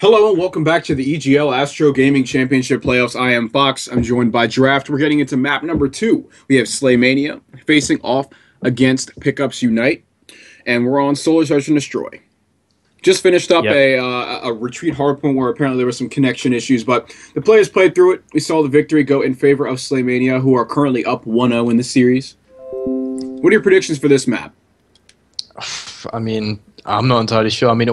Hello and welcome back to the EGL Astro Gaming Championship Playoffs. I am Fox. I'm joined by Draft. We're getting into map number 2. We have SlayMania facing off against Pickups Unite, and we're on Solar Charge and Destroy. Just finished up Yep. a retreat hardpoint where apparently there were some connection issues, but the players played through it. We saw the victory go in favor of SlayMania, who are currently up 1-0 in the series. What are your predictions for this map? I mean, I'm not entirely sure. I mean,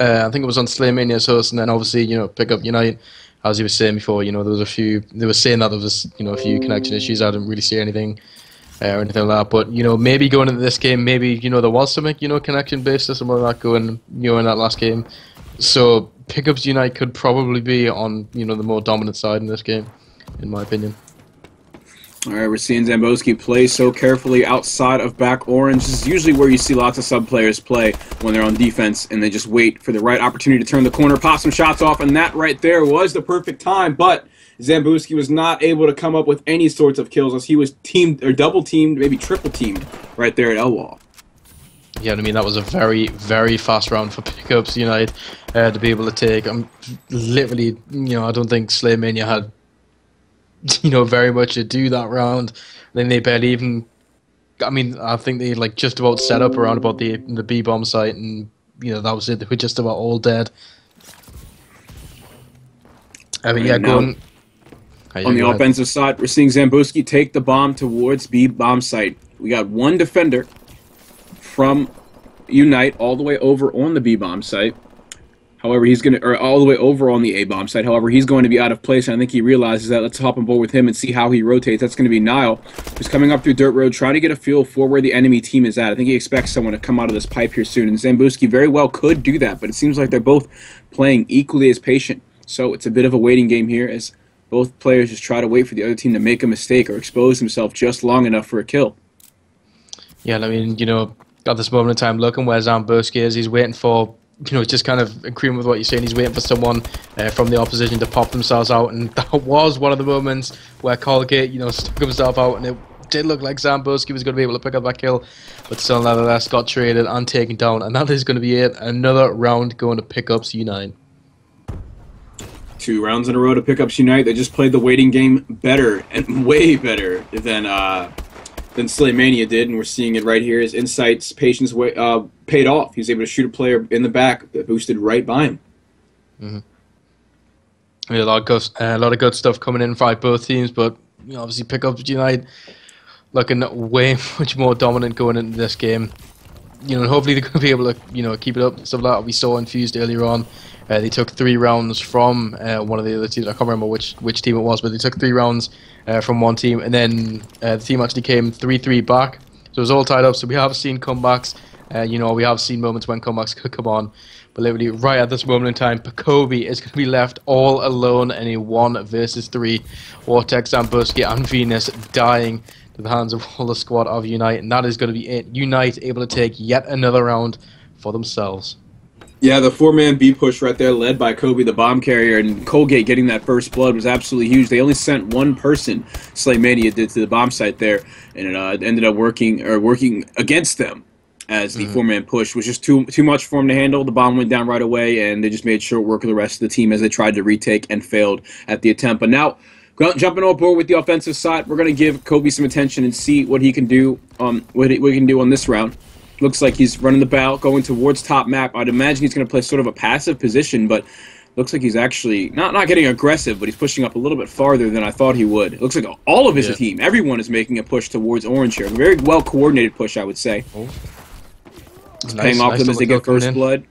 I think it was on SlayMania's host, and then obviously, Pick Up Unite, as you were saying before, there was a few, they were saying that there was, a few connection issues. I didn't really see anything or anything like that, but, maybe going into this game, maybe, there was something, connection-based or something like that going, in that last game. So, Pickups Unite could probably be on, the more dominant side in this game, in my opinion. All right, we're seeing Zamboski play so carefully outside of back orange. This is usually where you see lots of sub players play when they're on defense, and they just wait for the right opportunity to turn the corner, pop some shots off, and that right there was the perfect time. But Zamboski was not able to come up with any sorts of kills as he was teamed or double teamed, maybe triple teamed right there at L wall. Yeah, I mean, that was a very, very fast round for Pickups Unite to be able to take. Literally, I don't think SlayMania had very much to do that round. Then they barely even. I mean, I think they just about set up around about the B bomb site, and that was it. They were just about all dead. I mean, yeah, going on the offensive side, we're seeing Zamboski take the bomb towards B bomb site. We got one defender from Unite all the way over on the B bomb site. However, he's going to, or all the way over on the A-bomb side. However, he's going to be out of place, and I think he realizes that. Let's hop on board with him and see how he rotates. That's going to be Nile, who's coming up through Dirt Road, trying to get a feel for where the enemy team is at. I think he expects someone to come out of this pipe here soon, and Zamboski very well could do that, but it seems like they're both playing equally as patient. So it's a bit of a waiting game here as both players just try to wait for the other team to make a mistake or expose himself just long enough for a kill. Yeah, I mean, at this moment in time, looking where Zamboski is, he's waiting for, just kind of agreeing with what you're saying. He's waiting for someone from the opposition to pop themselves out, and that was one of the moments where Colgate, stuck himself out, and it did look like Zamboski was going to be able to pick up that kill, but still, nevertheless, got traded and taken down, and that is going to be it. Another round going to Pickups Unite. 2 rounds in a row to Pickups Unite. They just played the waiting game better and way better than SlayMania did, and we're seeing it right here. His insights, patience paid off. He was able to shoot a player in the back that boosted right by him. Mm-hmm. Yeah, a lot of good stuff coming in by both teams, but obviously Pickups Unite looking way much more dominant going into this game. And hopefully they're going to be able to keep it up and stuff like that. We saw Infused earlier on. They took 3 rounds from one of the other teams. I can't remember which team it was, but they took 3 rounds from one team, and then the team actually came 3-3 back. So it was all tied up. So we have seen comebacks. We have seen moments when comebacks could come on. But literally, right at this moment in time, Pekobi is going to be left all alone in a 1 versus 3. Vortex, Zamboski, and Venus dying to the hands of all the squad of Unite, and that is going to be it. Unite able to take yet another round for themselves. Yeah, the 4-man B push right there, led by Kobe, the bomb carrier, and Colgate getting that first blood was absolutely huge. They only sent one person, SlayMania did, to the bomb site there, and it ended up working against them, as the 4-man push was just too much for him to handle. The bomb went down right away, and they just made short work of the rest of the team as they tried to retake and failed at the attempt. But now, jumping on board with the offensive side, we're going to give Kobe some attention and see what he can do. What he can do on this round. Looks like he's running the bow, going towards top map. I'd imagine he's going to play sort of a passive position, but looks like he's actually not getting aggressive, but he's pushing up a little bit farther than I thought he would. It looks like all of his team, everyone is making a push towards orange here. A very well coordinated push, I would say. It's paying off them as they get first blood.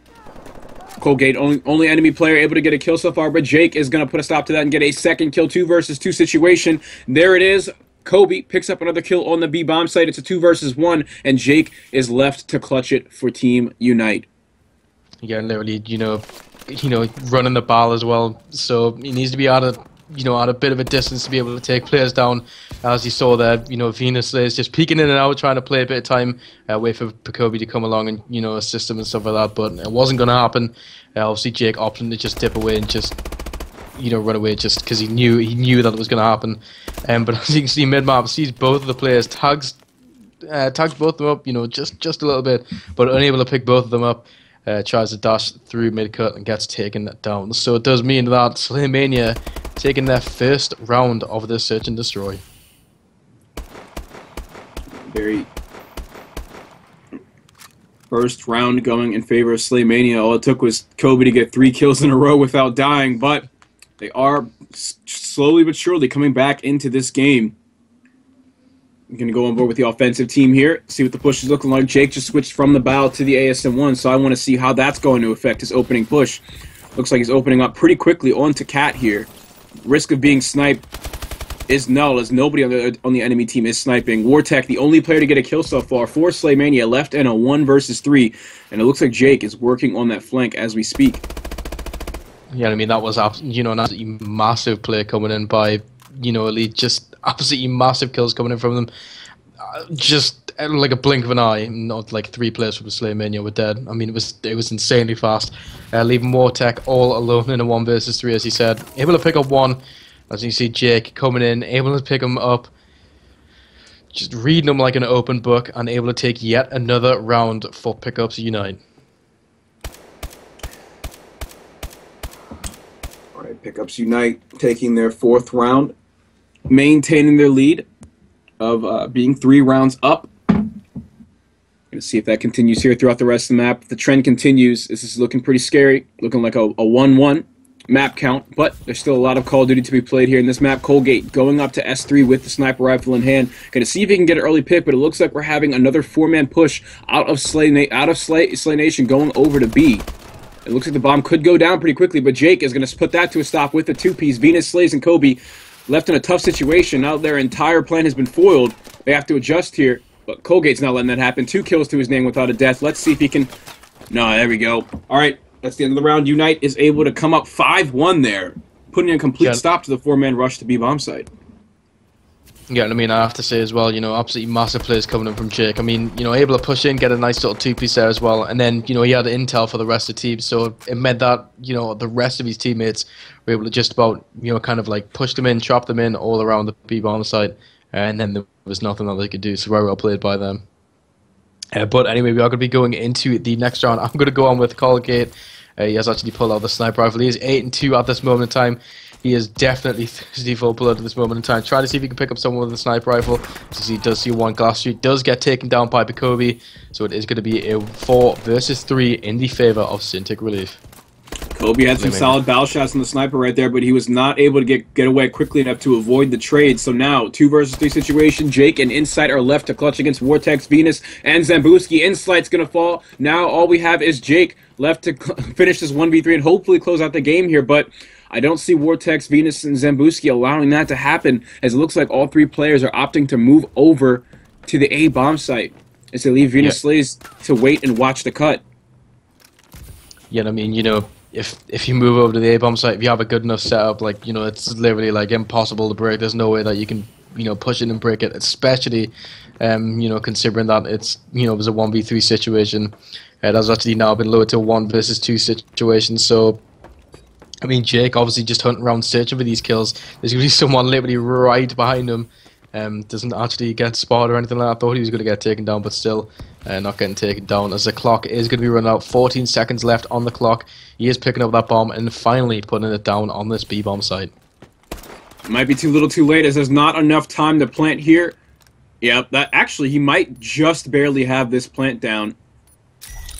Colgate, only enemy player able to get a kill so far, but Jake is going to put a stop to that and get a second kill, 2 versus 2 situation. There it is. Kobe picks up another kill on the B bomb site. It's a 2 versus 1, and Jake is left to clutch it for Team Unite. Yeah, literally, running the ball as well. So he needs to be at a bit of a distance to be able to take players down. As you saw there, Venus is just peeking in and out, trying to play a bit of time, wait for Kobe to come along and assist him and stuff like that. But it wasn't going to happen. Obviously, Jake opted to just dip away and just run away just because he knew that it was going to happen. But as you can see, mid-map sees both of the players, tags both of them up, just a little bit, but unable to pick both of them up. tries to dash through mid-cut and gets taken down. So it does mean that SlayMania taking their first round of this Search and Destroy. Very first round going in favor of SlayMania. All it took was Kobe to get 3 kills in a row without dying, but they are slowly but surely coming back into this game. I'm going to go on board with the offensive team here, see what the push is looking like. Jake just switched from the bow to the ASM1, so I want to see how that's going to affect his opening push. Looks like he's opening up pretty quickly onto Cat here. Risk of being sniped is null, as nobody on the enemy team is sniping. Wartech, the only player to get a kill so far for SlayMania, left in a 1 versus 3, and it looks like Jake is working on that flank as we speak. Yeah, I mean, that was an absolutely massive play coming in by, Elite. Just absolutely massive kills coming in from them. Just like a blink of an eye, not like 3 players from the SlayMania were dead. I mean, it was insanely fast. Leaving Wartech all alone in a 1 versus 3, as he said. Able to pick up 1. As you see Jake coming in, able to pick him up, just reading him like an open book, and able to take yet another round for Pickups Unite. Alright, Pickups Unite taking their 4th round, maintaining their lead of being 3 rounds up. Gonna see if that continues here throughout the rest of the map. If the trend continues, this is looking pretty scary, looking like a 1-1. Map count, but there's still a lot of Call of Duty to be played here in this map. Colgate going up to S3 with the sniper rifle in hand. Gonna see if he can get an early pick, but it looks like we're having another 4-man push out of Slay Nation going over to B. It looks like the bomb could go down pretty quickly, but Jake is gonna put that to a stop with the 2-piece. Venus, Slays, and Kobe left in a tough situation. Now their entire plan has been foiled. They have to adjust here, but Colgate's not letting that happen. 2 kills to his name without a death. Let's see if he can... No, there we go. All right. That's the end of the round. Unite is able to come up 5-1 there, putting a complete stop to the 4-man rush to B bomb site. Yeah, I mean, I have to say as well, absolutely massive plays coming in from Jake. I mean, able to push in, get a nice little 2-piece there as well, and then, he had intel for the rest of the team, so it meant that, the rest of his teammates were able to just about, kind of like push them in, chop them in all around the B bomb site, and then there was nothing that they could do, so very well played by them. But anyway, we are going to be going into the next round. I'm going to go on with Colgate. He has actually pulled out the sniper rifle. He is 8-2 at this moment in time. He is definitely thirsty for blood at this moment in time. Try to see if he can pick up someone with a sniper rifle. As he does see 1 glass street. Does get taken down by Kobe. So it is going to be a 4 versus 3 in the favor of Syntic Relief. Kobe had some solid battle shots on the sniper right there, but he was not able to get away quickly enough to avoid the trade. So now, 2 versus 3 situation. Jake and Insight are left to clutch against Vortex, Venus, and Zambuski. Insight's going to fall. Now all we have is Jake left to finish this 1v3 and hopefully close out the game here, but I don't see Vortex, Venus, and Zambuski allowing that to happen, as it looks like all 3 players are opting to move over to the A bomb site as they leave Venus Slays to wait and watch the cut. Yeah, I mean, if you move over to the A bomb site, if you have a good enough setup, like, it's literally like impossible to break. There's no way that you can, push it and break it, especially, considering that it's, it was a 1v3 situation. That's actually now been lowered to a 1 versus 2 situation. So, I mean, Jake obviously just hunting around searching for these kills. There's going to be someone literally right behind him. Doesn't actually get spotted or anything like that. I thought he was going to get taken down, but still not getting taken down, as the clock is going to be running out. 14 seconds left on the clock. He is picking up that bomb and finally putting it down on this B bomb site. Might be too little too late, as there's not enough time to plant here. Yep, that actually, he might just barely have this plant down.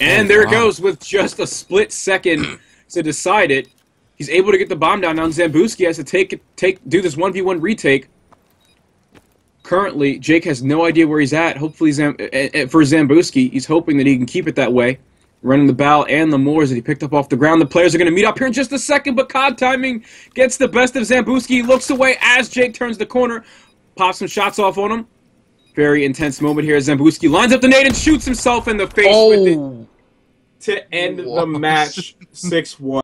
And there it goes, with just a split second to decide it. He's able to get the bomb down. Now Zambuski has to do this 1v1 retake. Currently, Jake has no idea where he's at. Hopefully, for Zambuski, he's hoping that he can keep it that way. Running the bow and the moors that he picked up off the ground. The players are going to meet up here in just a second, but COD timing gets the best of Zambuski. He looks away as Jake turns the corner. Pops some shots off on him. Very intense moment here as Zambuski lines up the nade and shoots himself in the face with it to end the match 6-1.